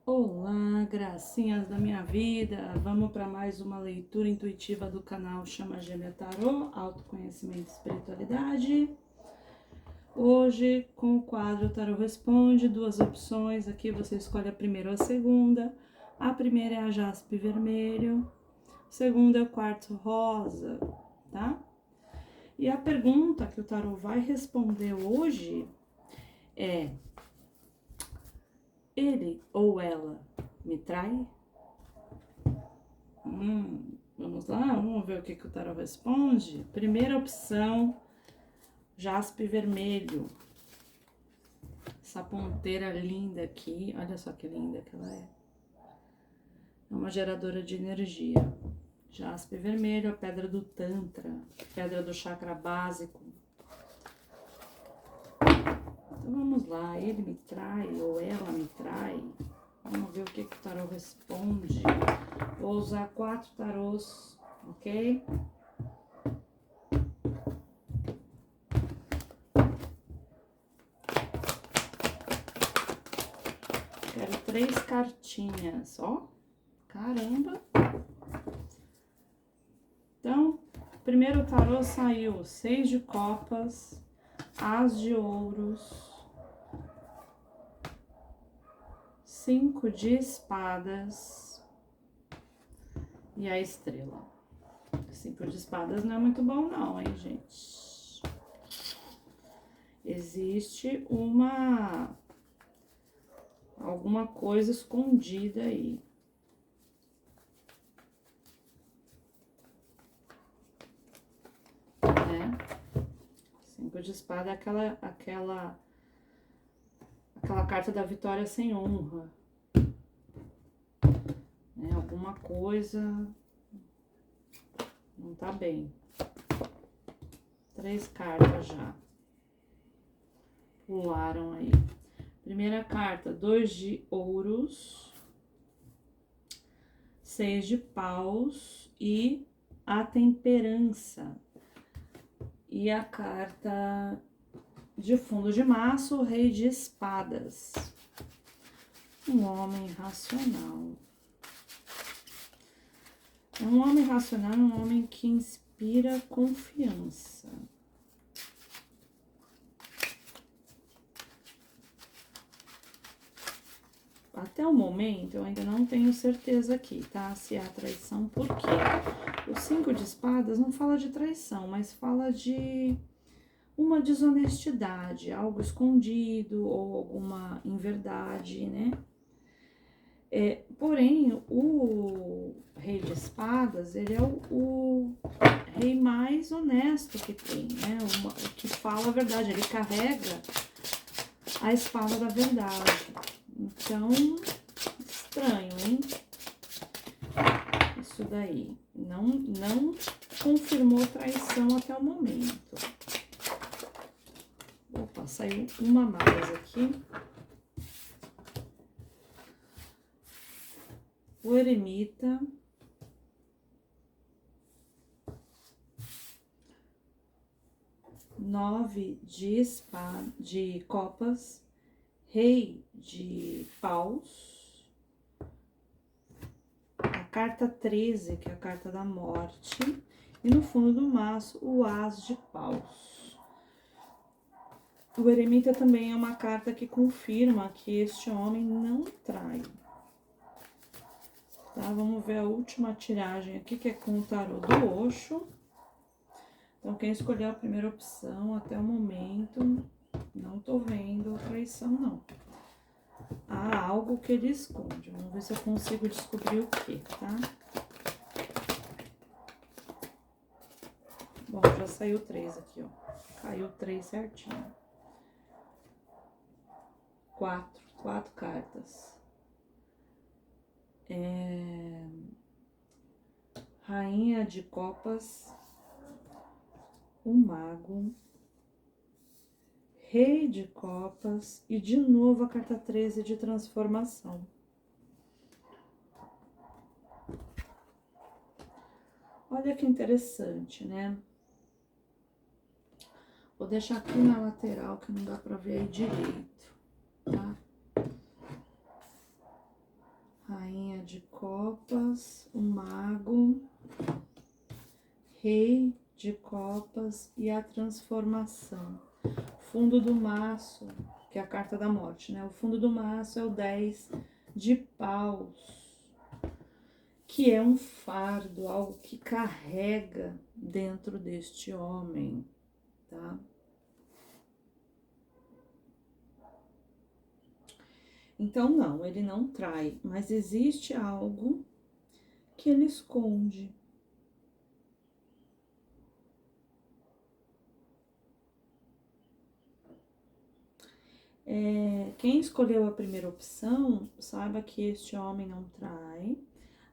Olá, gracinhas da minha vida! Vamos para mais uma leitura intuitiva do canal Chama Gêmea Tarô, Autoconhecimento e Espiritualidade. Hoje, com o quadro Tarô Responde, duas opções. Aqui você escolhe a primeira ou a segunda. A primeira é a jaspe vermelho, a segunda é o quartzo rosa, tá? E a pergunta que o tarô vai responder hoje é: ele ou ela me trai? Vamos lá, vamos ver o que o tarô responde. Primeira opção, jaspe vermelho. Essa ponteira linda aqui, olha só que linda que ela é. É uma geradora de energia. Jaspe vermelho, a pedra do Tantra, pedra do chakra básico. Então vamos lá, ele me trai ou ela me trai? Vamos ver o que o tarô responde. Vou usar 4 tarôs, ok? Quero 3 cartinhas, ó. Caramba! Então, primeiro tarô saiu 6 de copas, as de ouros, 5 de espadas e a estrela. 5 de espadas não é muito bom não, hein, gente? Existe alguma coisa escondida aí. Né? 5 de espada é aquela carta da vitória sem honra. Né? Alguma coisa não tá bem. 3 cartas já pularam aí. Primeira carta, 2 de ouros, 6 de paus e a temperança. E a carta de fundo de maço, o rei de espadas. Um homem racional. Um homem racional é um homem que inspira confiança. Até o momento, eu ainda não tenho certeza aqui, tá? Se há traição, por quê? O 5 de espadas não fala de traição, mas fala de uma desonestidade, algo escondido ou alguma inverdade, né? Porém, o rei de espadas, ele é o rei mais honesto que tem, né? O que fala a verdade, ele carrega a espada da verdade. Então, estranho, hein? Isso daí. Não confirmou traição até o momento. Opa, saiu uma mais aqui. O eremita. Nove de copas. Rei de paus. A carta 13, que é a carta da morte. E no fundo do maço, o as de paus. O eremita também é uma carta que confirma que este homem não trai. Tá, vamos ver a última tiragem aqui, que é com o tarô do Osho. Então, quem escolheu a primeira opção até o momento, não tô vendo traição, não. Há algo que ele esconde. Vamos ver se eu consigo descobrir o que, tá? Bom, já saiu 3 aqui, ó. Caiu 3 certinho. 4 cartas. Rainha de copas, o mago, rei de copas e de novo a carta 13 de transformação. Olha que interessante, né? Vou deixar aqui na lateral que não dá pra ver aí direito, tá? de copas, o mago, rei de copas e a transformação. Fundo do maço, que é a carta da morte, né? O fundo do maço é o 10 de paus, que é um fardo, algo que carrega dentro deste homem, tá? Então, não, ele não trai, mas existe algo que ele esconde. Quem escolheu a primeira opção, saiba que este homem não trai.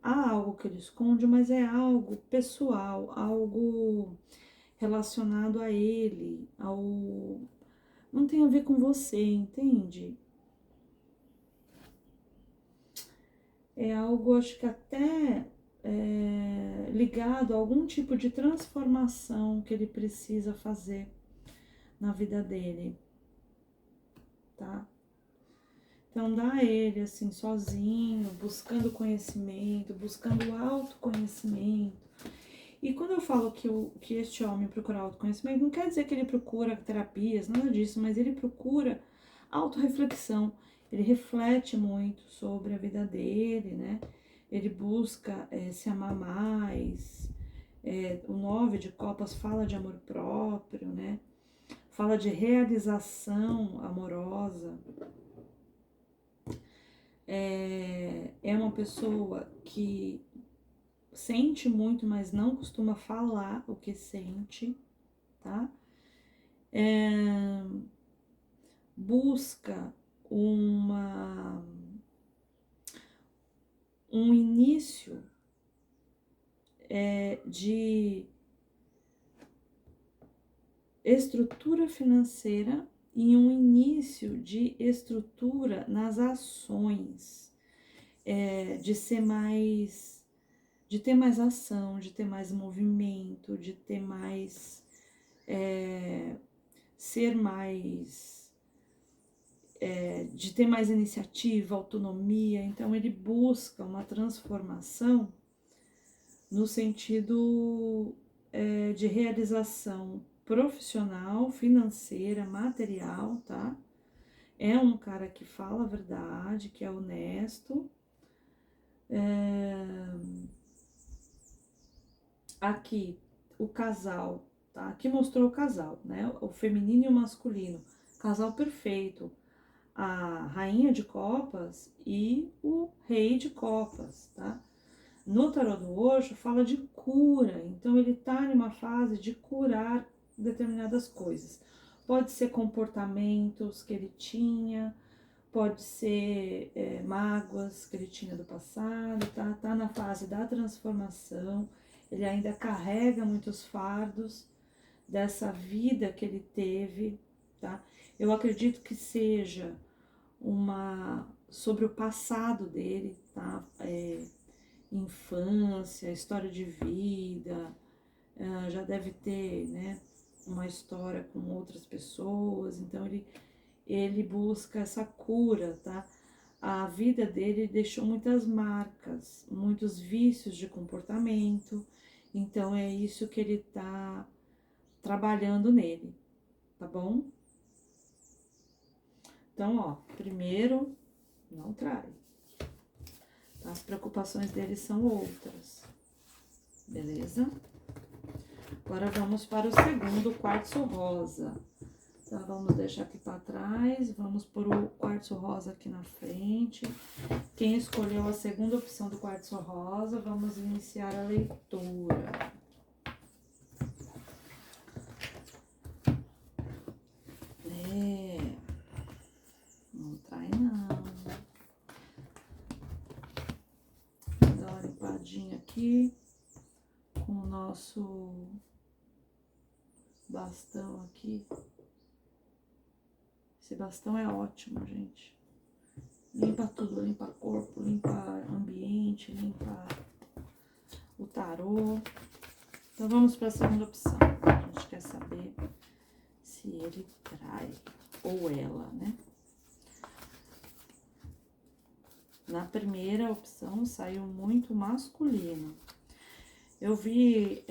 Há algo que ele esconde, mas é algo pessoal, algo relacionado a ele, não tem a ver com você, entende? É algo, acho que até ligado a algum tipo de transformação que ele precisa fazer na vida dele, tá? Então, dá a ele, assim, sozinho, buscando conhecimento, buscando autoconhecimento. E quando eu falo que este homem procura autoconhecimento, não quer dizer que ele procura terapias, nada disso, mas ele procura autorreflexão. Ele reflete muito sobre a vida dele, né? Ele busca se amar mais. O 9 de copas fala de amor próprio, né? Fala de realização amorosa. É uma pessoa que sente muito, mas não costuma falar o que sente, tá? Busca um início de estrutura financeira e um início de estrutura nas ações, de ter mais ação, de ter mais movimento, de ter mais, de ter mais iniciativa, autonomia. Então ele busca uma transformação no sentido de realização profissional, financeira, material, tá? É um cara que fala a verdade, que é honesto. Aqui, o casal, tá? Aqui mostrou o casal, né? O feminino e o masculino. Casal perfeito. A rainha de copas e o rei de copas, tá? No tarô do Osho fala de cura, então ele tá numa fase de curar determinadas coisas. Pode ser comportamentos que ele tinha, pode ser mágoas que ele tinha do passado, tá na fase da transformação, ele ainda carrega muitos fardos dessa vida que ele teve, tá? Eu acredito que seja sobre o passado dele, tá? Infância, história de vida, já deve ter, né, uma história com outras pessoas, então ele busca essa cura, tá? A vida dele deixou muitas marcas, muitos vícios de comportamento, então é isso que ele tá trabalhando nele, tá bom? Então, ó, primeiro, não trai. As preocupações dele são outras, beleza? Agora vamos para o segundo, quartzo rosa. Então, vamos deixar aqui para trás, vamos pôr o quartzo rosa aqui na frente. Quem escolheu a segunda opção do quartzo rosa, vamos iniciar a leitura. Não trai não. Vou dar uma limpadinha aqui com o nosso bastão aqui. Esse bastão é ótimo, gente. Limpa tudo, limpa corpo, limpa ambiente, limpa o tarô. Então vamos para a segunda opção. A gente quer saber se ele trai ou ela, né? Na primeira opção saiu muito masculino. Eu vi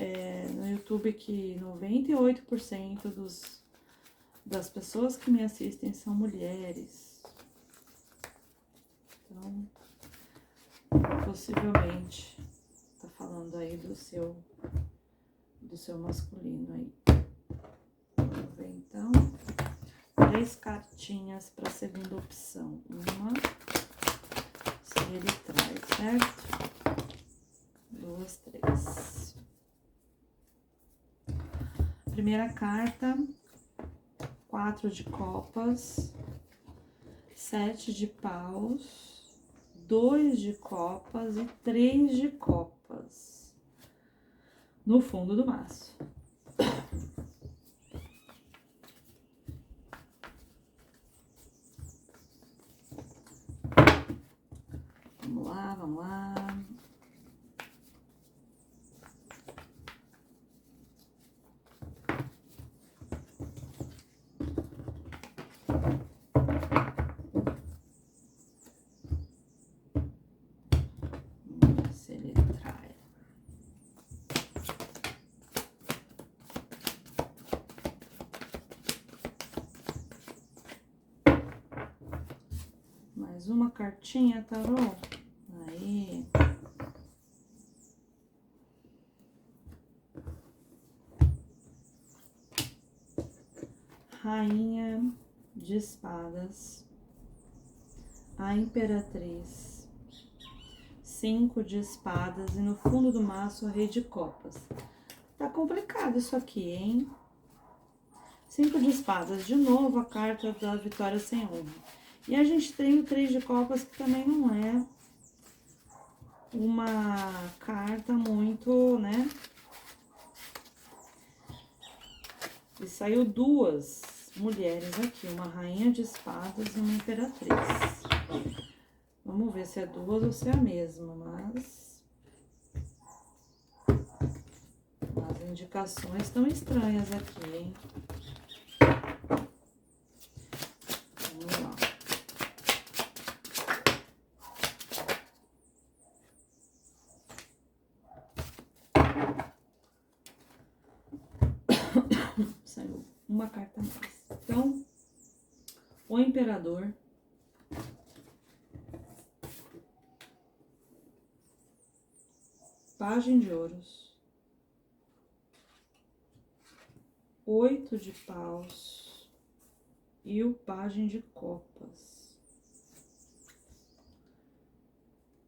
no YouTube que 98% das pessoas que me assistem são mulheres. Então, possivelmente, tá falando aí do seu masculino aí. Vamos ver então. 3 cartinhas para a segunda opção. Uma, se ele traz, certo? 2, 3. Primeira carta, 4 de copas, 7 de paus, 2 de copas e 3 de copas. No fundo do maço. Vamos lá. Vamos ver se ele traz. Mais uma cartinha, tarô. Aí. Rainha de espadas, a imperatriz, 5 de espadas e no fundo do maço o rei de copas. Tá complicado isso aqui, hein? 5 de espadas, de novo a carta da vitória sem honra. E a gente tem o 3 de copas, que também não é uma carta muito, né? E saiu 2 mulheres aqui, uma rainha de espadas e uma imperatriz. Vamos ver se é 2 ou se é a mesma, mas as indicações estão estranhas aqui, hein? Vamos lá. Saiu uma carta mais. Então, o imperador, pajem de ouros, 8 de paus e o pajem de copas.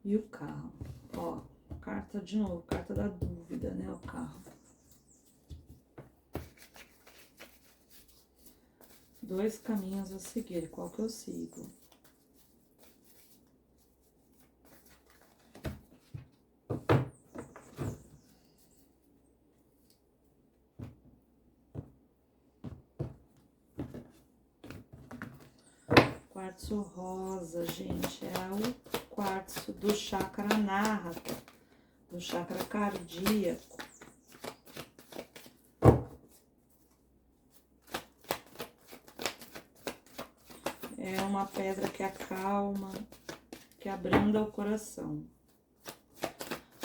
E o carro. Ó, carta de novo, carta da dúvida, né? O carro. 2 caminhos a seguir, qual que eu sigo? Quartzo rosa, gente, é o quartzo do chakra anahata, do chakra cardíaco. É uma pedra que acalma, que abranda o coração,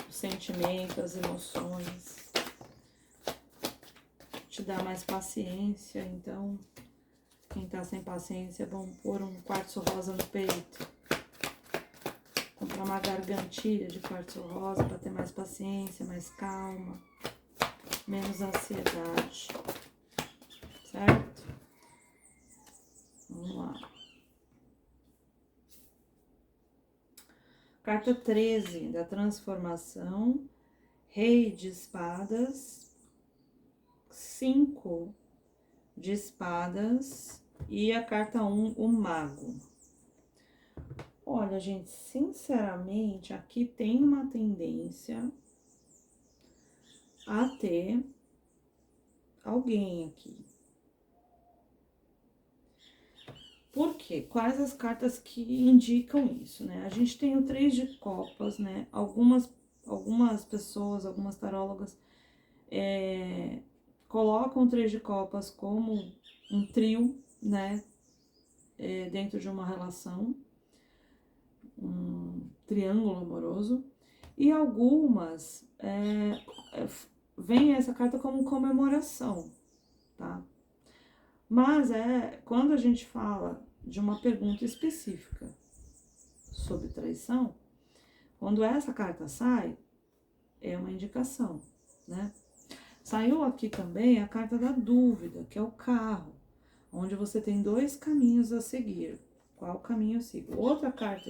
o sentimento, as emoções, te dá mais paciência. Então, quem tá sem paciência, vamos pôr um quartzo rosa no peito. Comprar uma gargantilha de quartzo rosa para ter mais paciência, mais calma, menos ansiedade, certo? Vamos lá. Carta 13 da transformação, rei de espadas, 5 de espadas e a carta 1, o mago. Olha, gente, sinceramente, aqui tem uma tendência a ter alguém aqui. Por quê? Quais as cartas que indicam isso, né? A gente tem o 3 de copas, né? Algumas pessoas, algumas tarólogas colocam o 3 de copas como um trio, né? Dentro de uma relação. triângulo amoroso, e algumas vem essa carta como comemoração, tá? Mas quando a gente fala de uma pergunta específica sobre traição, quando essa carta sai, é uma indicação, né? Saiu aqui também a carta da dúvida, que é o carro, onde você tem dois caminhos a seguir. Qual caminho eu sigo? Outra carta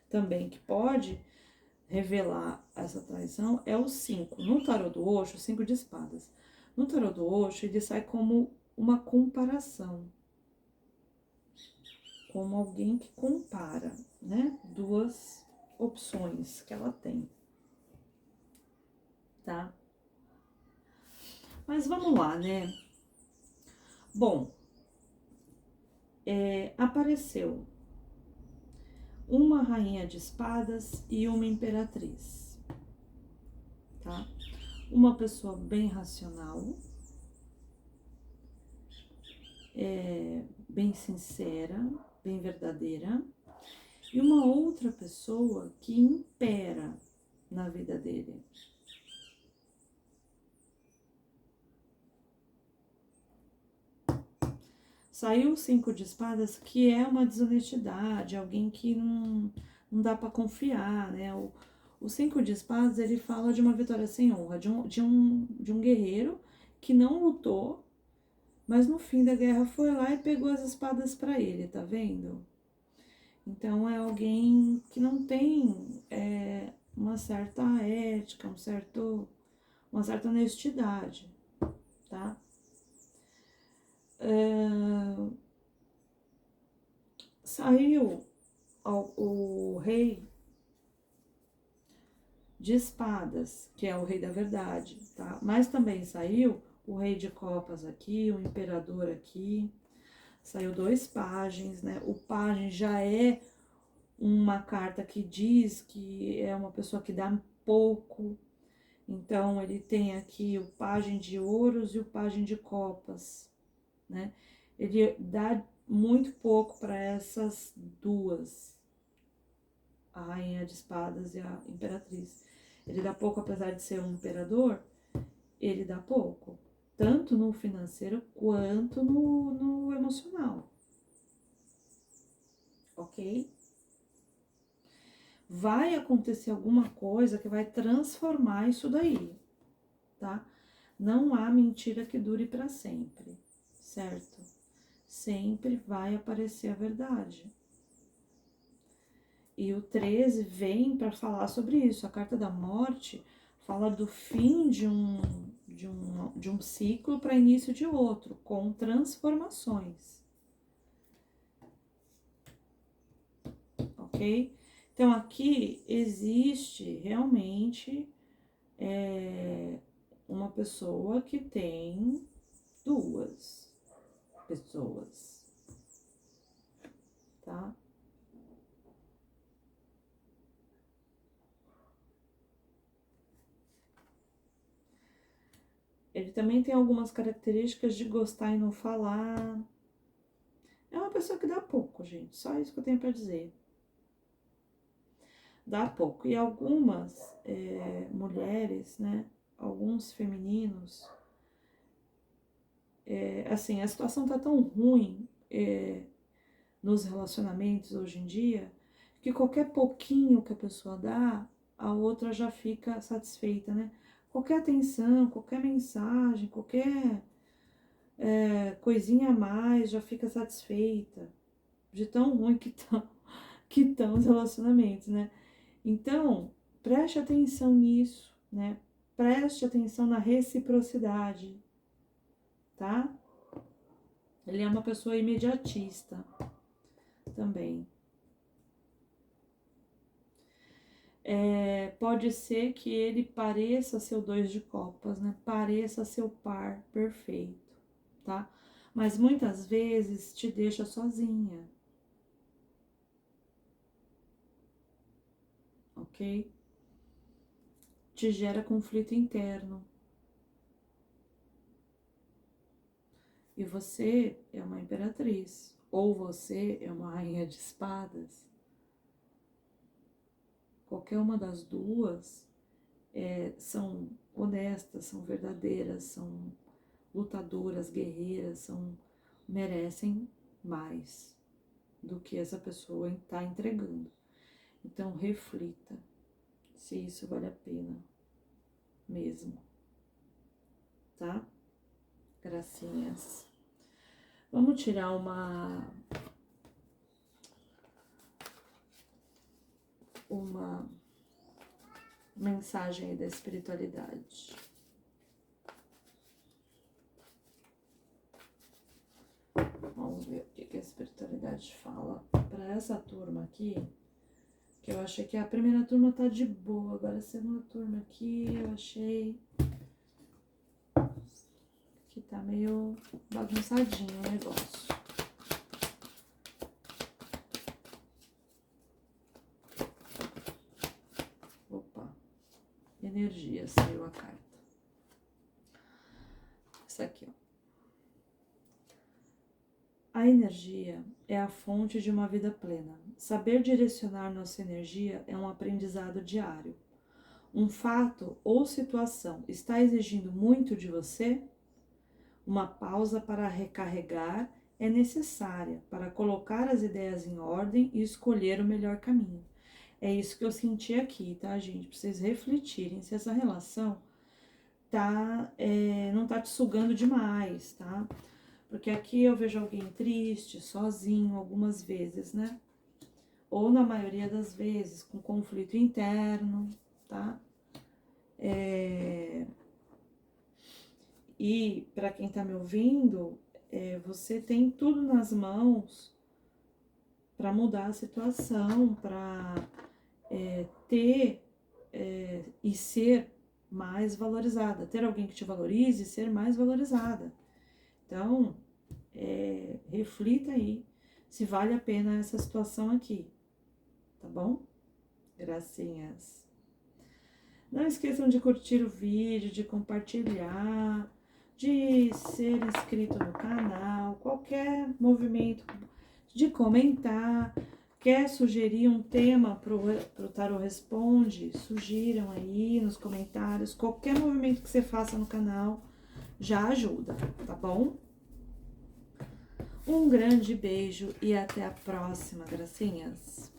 também que pode revelar essa traição é o 5. No tarô do Osho, o 5 de espadas. No tarô do Osho, ele sai como uma comparação. Como alguém que compara, né? Duas opções que ela tem. Tá? Mas vamos lá, né? Bom, apareceu uma rainha de espadas e uma imperatriz, tá? Uma pessoa bem racional, bem sincera, bem verdadeira, e uma outra pessoa que impera na vida dele. Saiu o 5 de espadas, que é uma desonestidade, alguém que não dá para confiar, né? O 5 de espadas, ele fala de uma vitória sem honra, de um guerreiro que não lutou, mas no fim da guerra foi lá e pegou as espadas para ele, tá vendo? Então é alguém que não tem uma certa ética, uma certa honestidade, tá? Saiu o rei de espadas, que é o rei da verdade, tá? Mas também saiu o rei de copas aqui, o imperador aqui, saiu dois pajens, né? O pajem já é uma carta que diz que é uma pessoa que dá pouco, então ele tem aqui o pajem de ouros e o pajem de copas, né? Ele dá muito pouco para essas duas, a rainha de espadas e a imperatriz. Ele dá pouco, apesar de ser um imperador, ele dá pouco. Tanto no financeiro quanto no emocional. Ok? Vai acontecer alguma coisa que vai transformar isso daí, tá? Não há mentira que dure para sempre, certo? Sempre vai aparecer a verdade. E o 13 vem para falar sobre isso. A carta da morte fala do fim de um ciclo para início de outro, com transformações. Ok? Então aqui existe realmente uma pessoa que tem duas pessoas, tá? Ele também tem algumas características de gostar e não falar. É uma pessoa que dá pouco, gente. Só isso que eu tenho para dizer. Dá pouco. E algumas mulheres, né? Alguns femininos, assim, a situação tá tão ruim nos relacionamentos hoje em dia que qualquer pouquinho que a pessoa dá, a outra já fica satisfeita, né? Qualquer atenção, qualquer mensagem, qualquer coisinha a mais já fica satisfeita. De tão ruim que estão os relacionamentos, né? Então, preste atenção nisso, né? Preste atenção na reciprocidade, tá? Ele é uma pessoa imediatista também. Pode ser que ele pareça ser o 2 de copas, né? Pareça ser o par perfeito, tá? Mas muitas vezes te deixa sozinha, ok? Te gera conflito interno. E você é uma imperatriz, ou você é uma rainha de espadas. qualquer uma das duas são honestas, são verdadeiras, são lutadoras, guerreiras, merecem mais do que essa pessoa está entregando. Então, reflita se isso vale a pena mesmo, tá? Gracinhas. Vamos tirar uma mensagem aí da espiritualidade. Vamos ver o que a espiritualidade fala para essa turma aqui, que eu achei que a primeira turma tá de boa, agora a segunda turma aqui eu achei que tá meio bagunçadinho o negócio. Opa, energia, saiu a carta. Essa aqui, ó. A energia é a fonte de uma vida plena. Saber direcionar nossa energia é um aprendizado diário. Um fato ou situação está exigindo muito de você? Uma pausa para recarregar é necessária para colocar as ideias em ordem e escolher o melhor caminho. É isso que eu senti aqui, tá, gente? Pra vocês refletirem se essa relação não tá te sugando demais, tá? Porque aqui eu vejo alguém triste, sozinho, algumas vezes, né? Ou na maioria das vezes, com conflito interno, tá? E para quem tá me ouvindo, você tem tudo nas mãos para mudar a situação, para ter e ser mais valorizada, ter alguém que te valorize e ser mais valorizada. Então, reflita aí se vale a pena essa situação aqui, tá bom? Gracinhas. Não esqueçam de curtir o vídeo, de compartilhar, de ser inscrito no canal, qualquer movimento, de comentar. Quer sugerir um tema pro Tarô Responde? Sugiram aí nos comentários. Qualquer movimento que você faça no canal já ajuda, tá bom? Um grande beijo e até a próxima, gracinhas!